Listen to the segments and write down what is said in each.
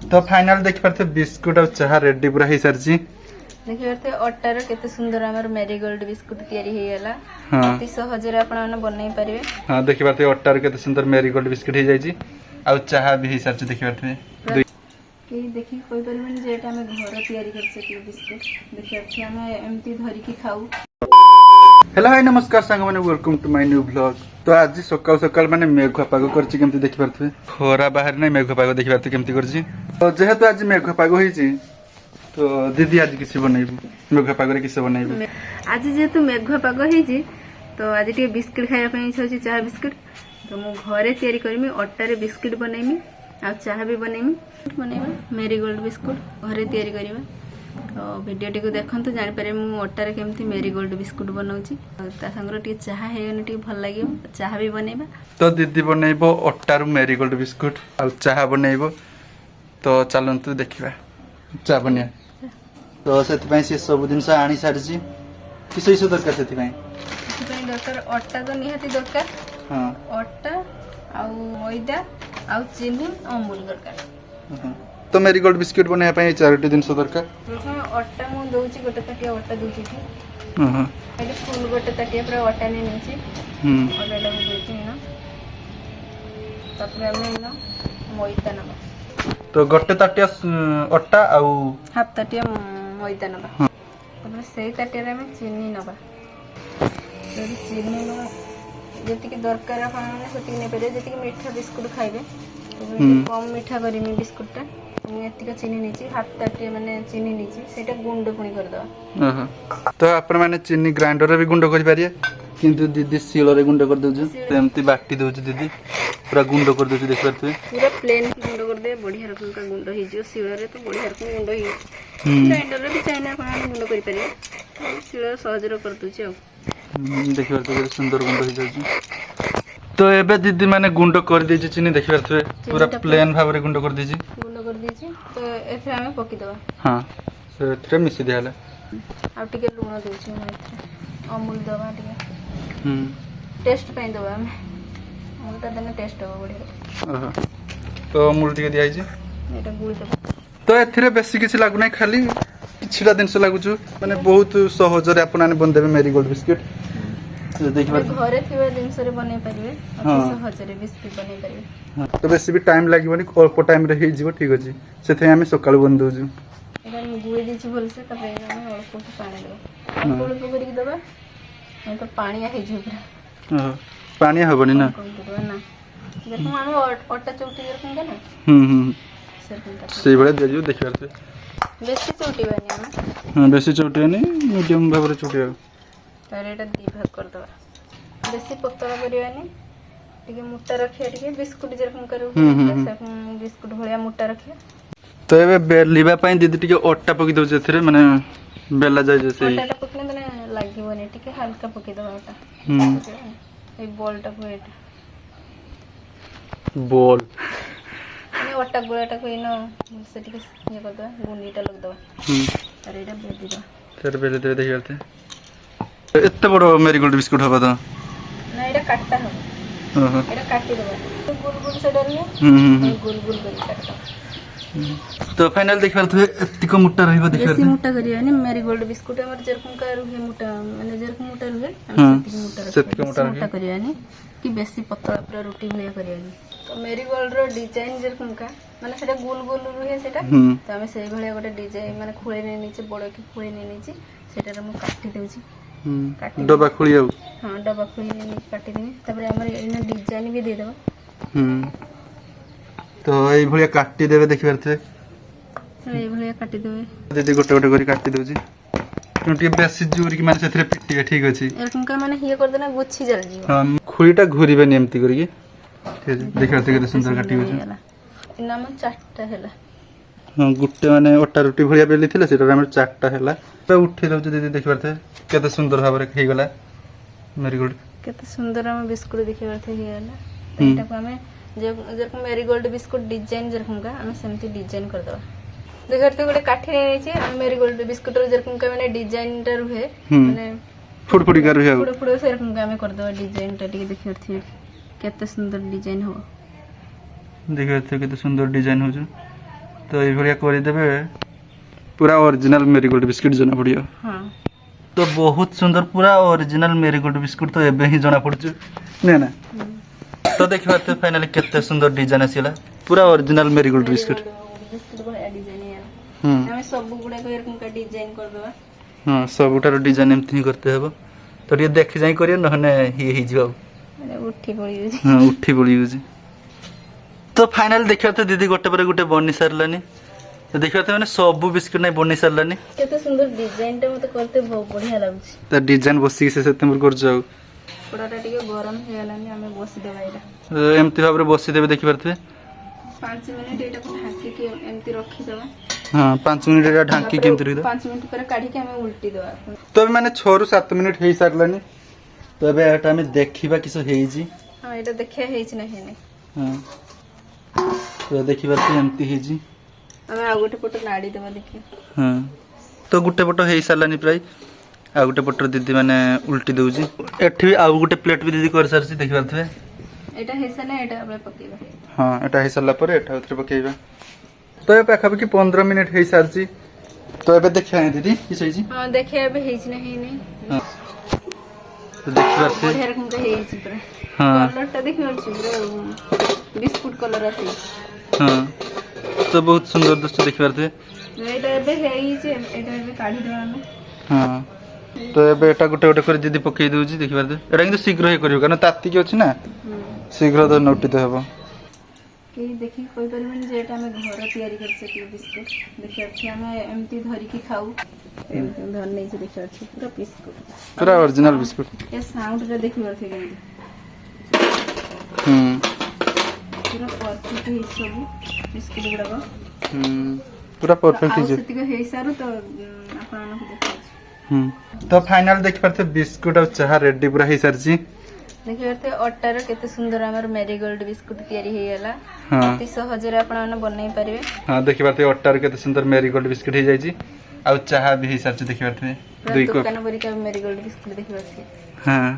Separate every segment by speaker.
Speaker 1: तो फाइनल देख पारथे बिस्कुट और चाहा रेडी पूरा हो सारी।
Speaker 2: देखि पारथे अट्टार केते सुंदर हमर मेरीगोल्ड बिस्कुट तयारी हे गेला।
Speaker 1: हाँ
Speaker 2: अति सहज रे आपण माने बनै परिबे।
Speaker 1: हाँ देख पारथे अट्टार केते सुंदर मेरीगोल्ड बिस्कुट हो जाई आ चाहा भी हो सारी देख पारथे।
Speaker 2: कि देखि कोइ परिबेन जे एटा हम घर तयारी करछे कि बिस्कुट देखि अछि हम एमती धरि की खाऊ।
Speaker 1: हेलो हाय नमस्कार सांग माने welcome to my new blog. तो आज सकाल सकाल माने मेघ पाग करछि केमती देखि पारथे खरा बाहर नै मेघ पाग देखि पारथे केमती करछि। तो जेहेतु आज मेघ पाग होईछि तो दीदी आज किसी बनैबु मेघ पाग रे किसे बनैबु।
Speaker 2: आज जेहेतु मेघ पाग होईछि तो आज टे बिस्कुट खाया पई इच्छा होछि चाहा बिस्कुट। तो मु घरे तयारी करमी अट्टा रे बिस्कुट बनैमी आ चाहा भी बनैबा मेरीगोल्ड बिस्कुट घरे तयारी करिबा। तो वीडियो टी को देखंतु जानि पारे मु अट्टा रे केमती मेरीगोल्ड बिस्कुट बनाउछि ता संगर टी चाहा हेगन टी भल लागियो चाहा भी बनैबा।
Speaker 1: तो दीदी बनैबो अट्टा रू मेरीगोल्ड बिस्कुट आ चाहा बनैबो। तो चलंतु देखिबा चाहा बनिया। तो सेति पई से सब दिन से आनी सारछि किसे किसे दरकार सेति पई
Speaker 2: दरकार अट्टा तो निहाती दरकार।
Speaker 1: हां
Speaker 2: अट्टा आ मैदा आ चीनी अमूल दरकार।
Speaker 1: तो मेरीगोल्ड बिस्कुट बनाया पई चारटी दिन से दरकार।
Speaker 2: प्रथम अट्टा मु दोउची गोटे ताटिया अट्टा दोउची कि
Speaker 1: हां
Speaker 2: पहिले फुल गोटे ताटिया पूरा अट्टा ने निची अट्टा ला दोउची ना तापर हम ना मैदा नबा।
Speaker 1: तो गोटे ताटिया अट्टा आ
Speaker 2: हाफ ताटिया मैदा नबा। तापर सेई ताटिया रे हम चीनी नबा। तो चीनी न जेतिकी दरकार आपण सेतिकी ने परे जेतिकी मीठा बिस्कुट खाइबे कम मीठा करीमी बिस्कुट टा एतिका चीनी नीची हाफ ताटिया माने चीनी नीची सेटा गुंड पुणी कर दवा।
Speaker 1: तो आपण माने चीनी ग्राइंडर रे भी गुंड कर पारिया किंतु दीदी सील रे गुंड कर दउछ तेमती बाटी दउछ दीदी पूरा गुंड कर दउछ देख पारते
Speaker 2: पूरा प्लेन गुंड कर दे बढ़िया रकम का गुंड ही जो सील रे तो बढ़िया रकम गुंड ही ग्राइंडर रे भी चाइना आपण गुंड कर पारिया सील सहज रे कर दउछ आ
Speaker 1: देख पारते सुंदर गुंड हो जाउछ। तो एबे दीदी माने गुंड कर देछि चीनी देख पारते पूरा प्लेन भाव रे गुंड कर देछि
Speaker 2: तो एथे हमें पकी दवा।
Speaker 1: हां सेथरे मिसी दियाला
Speaker 2: आ टिके लूण दोछि हम एथे अमूल दवा टिके टेस्ट पई दवा हम अमूल ता देने टेस्ट हो बढ़िया।
Speaker 1: तो अमूल टिके दिया छी
Speaker 2: एटा गुड़ दवा।
Speaker 1: तो एथरे बेसी किछ लागु नै खाली किछटा दिन से लागु छु माने बहुत सहज रे आपन बन देबे मेरीगोल्ड बिस्कुट देखिबा
Speaker 2: घरे थिबा दिन से बनै परिबे अति सहज रे बिस्कुट बनै परिबे।
Speaker 1: तो बेसी भी टाइम लागबोनी अल्प टाइम रे हे जीवो ठीक अछि सेथे हम सकाळ बन दोजु
Speaker 2: एटा गुए दिछि बोल से तबे हम अल्प पानी देबा अल्प करि देबा नै तो पानी हे जे पूरा।
Speaker 1: हां पानी हबनी ना
Speaker 2: ना देखो हम अट्टा चौटी रखन ना
Speaker 1: से बळे देजु देखिबारते
Speaker 2: बेसी चौटी बनी हम।
Speaker 1: हां बेसी चौटी नै मीडियम भाव रे चौटी
Speaker 2: तारे एटा दी भाग कर दवा बेसी पतला करिवानी टिके मोटा रखिया टिके बिस्कुट जेरकम करू बिस्कुट भलिया मोटा रखिया।
Speaker 1: तो एबे बेलिबा पई दीदी टिके अट्टा पकी दउ जेथरे माने बेला जाय जैसे
Speaker 2: अट्टा पकने तने लागिवनी टिके हल्का पकी दवा अट्टा ए बॉल टा को एटा
Speaker 1: बॉल
Speaker 2: ने अट्टा गोलाटा को इनो से टिके ये कर दवा गुंडीटा लग दवा अरे एटा बेली दवा
Speaker 1: तेरे बेले दे देखते एत्ते बड़ मेरीगोल्ड बिस्कुट हबा तो
Speaker 2: ना एटा काटता हो एटा काटी दवा गोल गोल से डरिए गोल गोल कर काटता।
Speaker 1: तो फाइनल देख पारथे एतिको मोटा रहबो देख
Speaker 2: बेसी मोटा करियानी मेरीगोल्ड बिस्कुट हमर जेरकम का रुहे मोटा माने जेरकम मोटा रुहे हम सेतिको मोटा करियानी कि बेसी पतला पूरा रोटी भलिया करियानी। तो मेरीगोल्ड रो डिजाइन जेरकम का माने सेटा गोल गोल रुहे सेटा तो हमें सेई भलिया गोटे डिजाइन माने खुळे ने नीचे बड़ की खुळे ने नीचे सेटा रे हम काटी देउची
Speaker 1: डबा खुली आउ
Speaker 2: हां डबा खुली ने काटी देनी तबरे हमर एना डिजाइन भी दे देबा।
Speaker 1: तो एई भलिया काटी देबे देखि पारथे
Speaker 2: एई भलिया काटी देबे
Speaker 1: दीदी गोटे गोटे करी काटी दउची क्योंकि बेसी जोर की माने सेथरे पिटिए ठीक अछि
Speaker 2: एरकम का माने हिया कर देना गुच्छी जल जीव।
Speaker 1: हां खुलीटा घुरीबे नियमति करी ठीक अछि देखि पारथे केते सुंदर काटी होछ
Speaker 2: इना हम चारटा हैला।
Speaker 1: हां गुट्टे माने अट्टा रोटी भलिया बेली थिले सेटा हमर चारटा हैला पे उठी दउची दीदी देखि पारथे केते सुंदर भाबरे हे गेला मेरीगोल्ड केते
Speaker 2: सुंदर हम बिस्कुट देखि पारथे हे गेला। एटा को हमें जेरकम मेरीगोल्ड बिस्कुट डिजाइन जेरकम का हमें सेमती डिजाइन कर दवा देखते गोटे काठी नै छी हम मेरीगोल्ड बिस्कुट रो जेरकम का माने डिजाइन टा रुहे माने
Speaker 1: फुडफुडी कर रुहे
Speaker 2: फुडफुडी सेरकम का हमें कर दवा डिजाइन टा टिके देखिरथि केते सुंदर डिजाइन हो देखिरथि
Speaker 1: केते सुंदर डिजाइन हो जो तो ये करदेवे पूरा ओरिजिनल मेरीगोल्ड बिस्किट जना पड़ियो।
Speaker 2: हाँ
Speaker 1: तो बहुत सुंदर पूरा ओरिजिनल मेरीगोल्ड बिस्कुट तो एबे ही जना पड़छ ने ना। तो देखिबा तो फाइनली केते सुंदर डिजाइन आसीला पूरा ओरिजिनल मेरीगोल्ड बिस्कुट।
Speaker 2: बिस्कुट बड़ा डिजाइन है
Speaker 1: हम
Speaker 2: हमें सब गुड़ा को एरकम का डिजाइन कर देबा।
Speaker 1: हां सबुटार डिजाइन एमथि ही करते हबो तो ये देख जाई करियो नहने ही जियो।
Speaker 2: अरे उठी पड़ी होजी।
Speaker 1: हां उठी पड़ी होजी। तो फाइनल देखियो तो दीदी गोटे पर गोटे बनी सारलानी। तो देखियो तो माने सब बिस्कुट नै बनी सारलानी।
Speaker 2: केते सुंदर डिजाइन टा मते करते बहुत बढ़िया लागछ।
Speaker 1: तो डिजाइन बसी से सेतेमर कर जाऊ
Speaker 2: पोड़ाटा टिके गरम हे गलानी हमें बस देबा इला।
Speaker 1: एमथि भाबरे बसी देबे देखि परथबे।
Speaker 2: 5 मिनिट एटा को ढाकी के एमती रखी देबा।
Speaker 1: हां 5 मिनिट एटा ढांकी केमति रखि दो।
Speaker 2: 5 मिनिट पर काढी के हमें उल्टी देबा।
Speaker 1: तो अभी माने 6 रु 7 मिनिट हे सारलानी। तो अबे एटा हमें देखिबा किसो हेई जी।
Speaker 2: हां एटा देखिया हेइछ ना हेने।
Speaker 1: हां तो देखिबा तो एमति हेई जी।
Speaker 2: हमें आ गोटे पट नाड़ी देबा देखि।
Speaker 1: हां तो गुटे पट हेई सारलानी प्राय आ गुटे पट दीदी माने उल्टी दउजी। एठी आ गुटे प्लेट भी दीदी कर सारसी देखि परथबे।
Speaker 2: एटा हेसा ना एटा આપણે પકેଇବା।
Speaker 1: हां एटा हे सारला पर एटा उतरे पकेइबा। तो ए पाखा कि 15 मिनिट हेई सारसी। तो एबे देखिया दीदी कि सही जी।
Speaker 2: हां देखिए अब हेइछ ना हेने।
Speaker 1: हां तो देखि परथबे।
Speaker 2: बढ़िया रकम का हेइछ पूरा।
Speaker 1: हां
Speaker 2: कलर टा देखि परछु बिस्कुट कलर आसी।
Speaker 1: हां तो बहुत सुंदर दोस्तों देखि परथबे।
Speaker 2: एटा एबे हेइछ एटा एबे काढी देबा हम।
Speaker 1: हां तो एबे एटा गुटे गुटे कर दीदी पकेइ दउजी देखि परथबे। एटा किंतु शीघ्र हे करियो कारण ताती के अछि ना शीघ्र तो नोटित हेबो।
Speaker 2: के देखि कोइ परिमाण जे एटा हम घर तयारी कर सकले बिस्कुट देखि अछि हम एमती धरि की खाऊ एमती धर नै से देखि अछि पूरा बिस्कुट
Speaker 1: पूरा ओरिजिनल बिस्कुट।
Speaker 2: ए साउंड रे देखि परथे के पूरा परफेक्ट हे सब बिस्कुट गुडा को
Speaker 1: पूरा परफेक्ट
Speaker 2: आ
Speaker 1: हे।
Speaker 2: सेति को हे सारू तो आपण को देखि अछि।
Speaker 1: तो फाइनल देख परथे बिस्कुट और चाहा रेडी पूरा हे सरजी।
Speaker 2: देखि परथे अट्टा रे केते सुंदर हमर मेरीगोल्ड बिस्कुट तयारी हे गेला।
Speaker 1: हां
Speaker 2: अति सहज रे आपण माने बनाई परिबे।
Speaker 1: हां देखि परथे अट्टा रे केते सुंदर मेरीगोल्ड बिस्कुट हे जाई छी और चाहा भी हे सरजी देखि परथे दुई कप।
Speaker 2: दुकान बरी का मेरीगोल्ड बिस्कुट देखि परथे।
Speaker 1: हां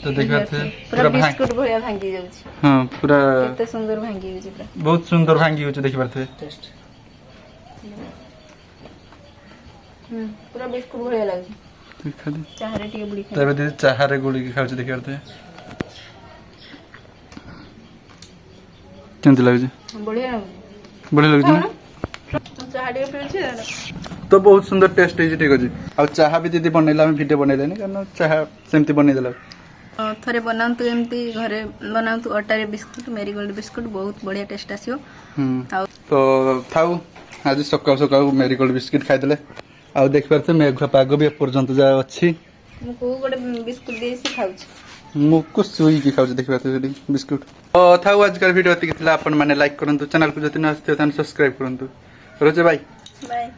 Speaker 1: तो देखि परथे
Speaker 2: पूरा बिस्कुट भलिया भांगी जाउछ।
Speaker 1: हां पूरा
Speaker 2: केते सुंदर भांगी जाउछ पूरा।
Speaker 1: बहुत सुंदर भांगी होछ देखि परथे।
Speaker 2: टेस्ट पूरा बिस्कुट भलिया लागछ।
Speaker 1: देखा दे
Speaker 2: चाह रे टिके बुडी
Speaker 1: तबे दीदी चाहा रे गोली के खाउछ देखि परथे केमति लागछ।
Speaker 2: बढ़िया
Speaker 1: बढ़िया लागछ ना।
Speaker 2: चाह टिके पिउछ
Speaker 1: तो बहुत सुंदर टेस्ट है ठीक अछि। और चाहा भी दीदी बनैला हम वीडियो बनैले नहीं कारण चाहा सेमति बनै देला।
Speaker 2: थरे बनांतु एमती घरे बनांतु अट्टा रे बिस्कुट मेरीगोल्ड बिस्कुट बहुत बढ़िया टेस्ट आसियो।
Speaker 1: तो थाउ आज सकाळ सकाळ मेरीगोल्ड बिस्किट खाइ देले आ देख परते मेघ पाग भी पर्यंत जा अछि।
Speaker 2: मुको गोटे बिस्कुट दे से खाउछ
Speaker 1: मुको सुई की खाउछ देख परते बिस्कुट। तो थाउ आज का वीडियो अति कितला अपन माने लाइक करंतु चैनल को जति न आस्ते तन सब्सक्राइब करंतु रोजे बाय
Speaker 2: बाय।